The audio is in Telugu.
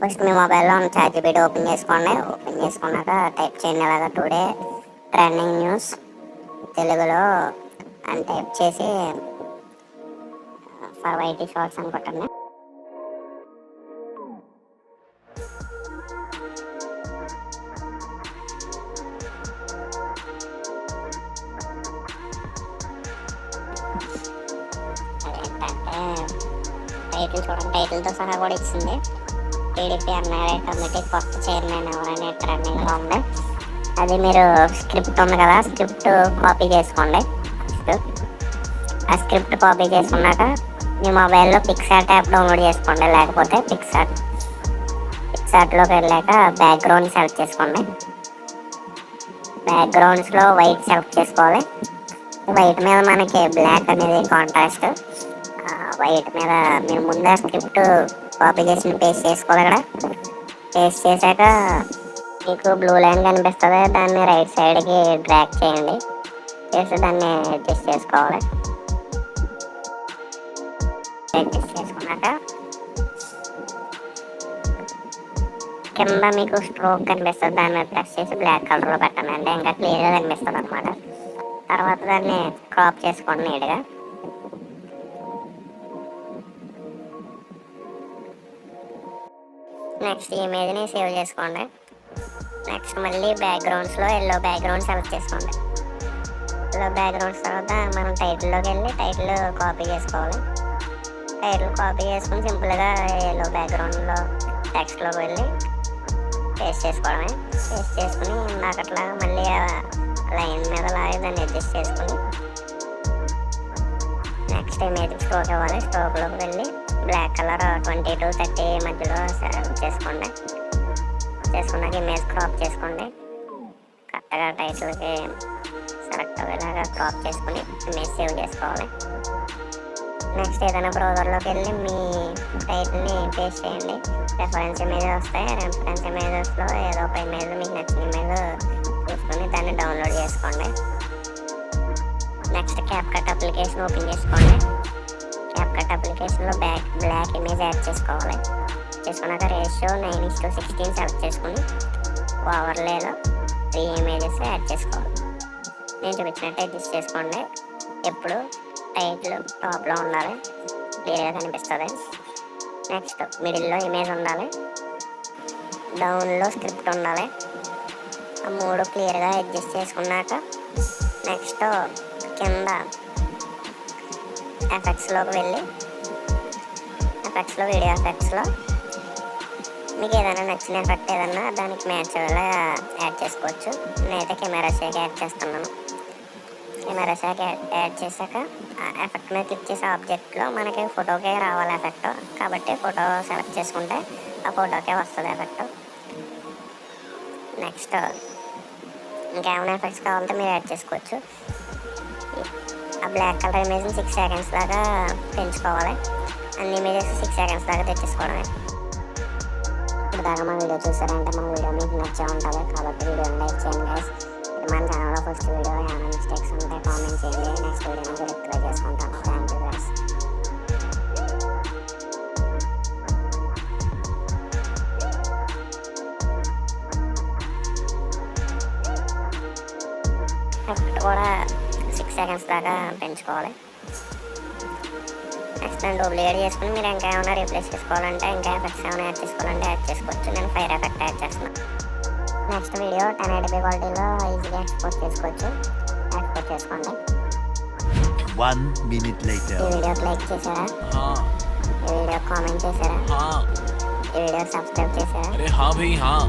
ఫస్ట్ మీ మొబైల్లో ఉన్న ChatGPT ఓపెన్ చేసుకోండి. ఓపెన్ చేసుకున్నాక టైప్ చేయండి అలాగా టుడే ట్రెండింగ్ న్యూస్ తెలుగులో అని టైప్ చేసి ఫర్ వైటీ షార్ట్స్ అని కొట్టండి. అదేంటంటే టైటిల్ చూడండి, టైటిల్తో సహా కూడా ఇచ్చింది. టీడీపీ ఎమ్మెల్యే కమిటీ కొత్త చైర్మన్ ఎవరనే ట్రెండింగ్లో ఉంది. అది మీరు స్క్రిప్ట్ ఉంది కదా, స్క్రిప్ట్ కాపీ చేసుకోండి. ఆ స్క్రిప్ట్ కాపీ చేసుకున్నాక మీ మొబైల్లో పిక్సార్ట్ యాప్ డౌన్లోడ్ చేసుకోండి. లేకపోతే పిక్సార్ట్లోకి వెళ్ళాక బ్యాక్గ్రౌండ్ సెలెక్ట్ చేసుకోండి. బ్యాక్గ్రౌండ్స్లో వైట్ సెలెక్ట్ చేసుకోవాలి. వైట్ మీద మనకి బ్లాక్ అనేది కాంట్రాస్ట్. వైట్ మీద మీరు ముందే స్క్రిప్ట్ కాపీ చేసి పేస్ట్ చేసుకోవాలి. ఇక్కడ పేస్ట్ చేశాక మీకు బ్లూ లైన్ కనిపిస్తుంది, దాన్ని రైట్ సైడ్కి డ్రాగ్ చేయండి. చేసి దాన్ని అడ్జస్ట్ చేసుకోవాలి. అడ్జస్ట్ చేసుకున్నాక కింద మీకు స్ట్రోక్ కనిపిస్తుంది, దాన్ని ప్రెస్ చేసి బ్లాక్ కలర్లో పెట్టండి. అంటే ఇంకా క్లియర్గా కనిపిస్తుంది అనమాట. తర్వాత దాన్ని క్రాప్ చేసుకోండి నీట్గా. నెక్స్ట్ ఇమేజ్ని సేవ్ చేసుకోండి. నెక్స్ట్ మళ్ళీ బ్యాక్గ్రౌండ్స్లో ఎల్లో బ్యాక్గ్రౌండ్ సెలెక్ట్ చేసుకోండి. ఎల్లో బ్యాక్గ్రౌండ్స్ తర్వాత మనం టైటిల్లోకి వెళ్ళి టైటిల్ కాపీ చేసుకోవాలి. టైటిల్ కాపీ చేసుకుని సింపుల్గా ఎల్లో బ్యాక్గ్రౌండ్లో టెక్స్ట్లోకి వెళ్ళి పేస్ట్ చేసుకోవడమే. పేస్ట్ చేసుకుని అట్లా మళ్ళీ లైన్ మీద లాగి దాన్ని అడ్జస్ట్ చేసుకుని నెక్స్ట్ ఇమేజ్ స్ట్రోక్ ఇవ్వాలి. స్ట్రోక్లోకి వెళ్ళి బ్లాక్ కలర్ 20 to 30 మధ్యలో సెలెక్ట్ చేసుకోండి. చేసుకున్నాక ఇమేజ్ క్రాప్ చేసుకోండి. కరెక్ట్గా టైటిల్కి సెలెక్ట్ అయ్యేలాగా క్రాప్ చేసుకుని ఇమేజ్ సేవ్ చేసుకోవాలి. నెక్స్ట్ ఏదైనా బ్రౌజర్లోకి వెళ్ళి మీ టైటిల్ని పేస్ట్ చేయండి. రెఫరెన్స్ ఇమేజెస్ వస్తాయి. రెఫరెన్స్ ఇమేజెస్లో ఏదో ఒక ఇమేజ్ మీకు నచ్చిన ఇమేజ్ చూసుకొని దాన్ని డౌన్లోడ్ చేసుకోండి. నెక్స్ట్ క్యాప్కట్ అప్లికేషన్ ఓపెన్ చేసుకోండి. క్యాప్కట్ అప్లికేషన్లో బ్లాక్ ఇమేజ్ యాడ్ చేసుకోవాలి. చేసుకున్నాక రేషియో 9:16 సెలెక్ట్ చేసుకుని ఓవర్లేలో 3 ఇమేజెస్ యాడ్ చేసుకోవాలి. నేను చూపించినట్టు అడ్జస్ట్ చేసుకోండి. ఎప్పుడు టైటిల్ టాప్లో ఉండాలి, క్లియర్గా కనిపిస్తుంది. నెక్స్ట్ మిడిల్లో ఇమేజ్ ఉండాలి, డౌన్లో స్క్రిప్ట్ ఉండాలి. ఆ 3 క్లియర్గా అడ్జస్ట్ చేసుకున్నాక నెక్స్ట్ కింద ఎఫెక్ట్స్లోకి వెళ్ళి వీడియో ఎఫెక్ట్స్లో మీకు ఏదైనా నచ్చిన ఎఫెక్ట్ ఏదన్నా దానికి మ్యాచ్ అయ్యేలా యాడ్ చేసుకోవచ్చు. నేనైతే కెమెరా షేక్ యాడ్ చేస్తున్నాను. కెమెరా షేక్ యాడ్ చేశాక ఆ ఎఫెక్ట్ మీద క్లిక్ చేసే ఆబ్జెక్ట్లో మనకి ఫోటోకే రావాలి ఎఫెక్ట్. కాబట్టి ఫోటో సెలెక్ట్ చేసుకుంటే ఆ ఫోటోకే వస్తుంది ఎఫెక్ట్. నెక్స్ట్ ఇంకేమైనా ఎఫెక్ట్స్ కావాలంటే మీరు యాడ్ చేసుకోవచ్చు. ఆ బ్లాక్ కలర్ ఇమేజ్ని 6 seconds దాకా పెంచుకోవాలి. అన్ని ఇమేజెస్ 6 seconds దాకా తెచ్చేసుకోవడమే. ఇప్పుడు దాకా మా వీడియో చూసారంటే మా వీడియో మీకు నచ్చే ఉంటుంది. కాబట్టి వీడియోని లైక్ చేయండి గైస్. మన ఛానల్లో ఫస్ట్ వీడియో ఏమైనా మిస్టేక్స్ ఉంటే కామెంట్ చేయండి. నెక్స్ట్ వీడియో నుంచి రిప్లై చేసుకుంటాను. Thank you guys. ఎఫెక్ట్ కూడా 6 seconds దాకా పెంచుకోవాలి. నెక్స్ట్ నేను డూప్లికేట్ చేసుకుని మీరు ఇంకా ఏమైనా రీప్లేస్ చేసుకోవాలంటే ఇంకా ఎఫెక్ట్స్ ఏమైనా యాడ్ చేసుకోవాలంటే యాడ్ చేసుకోవచ్చు. నేను ఫైర్ ఎఫెక్ట్ యాడ్ చేస్తున్నాను. నెక్స్ట్ వీడియో 1080p క్వాలిటీలో ఈజీగా ఎక్స్పోర్ట్ చేసుకోవచ్చు. ఎక్స్పోర్ట్ చేసుకోండి. 1 minute later. ఈ వీడియోకి లైక్ చేశారా? ఈ వీడియో కామెంట్ చేశారా? ఈ వీడియో సబ్స్క్రైబ్ చేశారా? अरे हाँ भाई हाँ.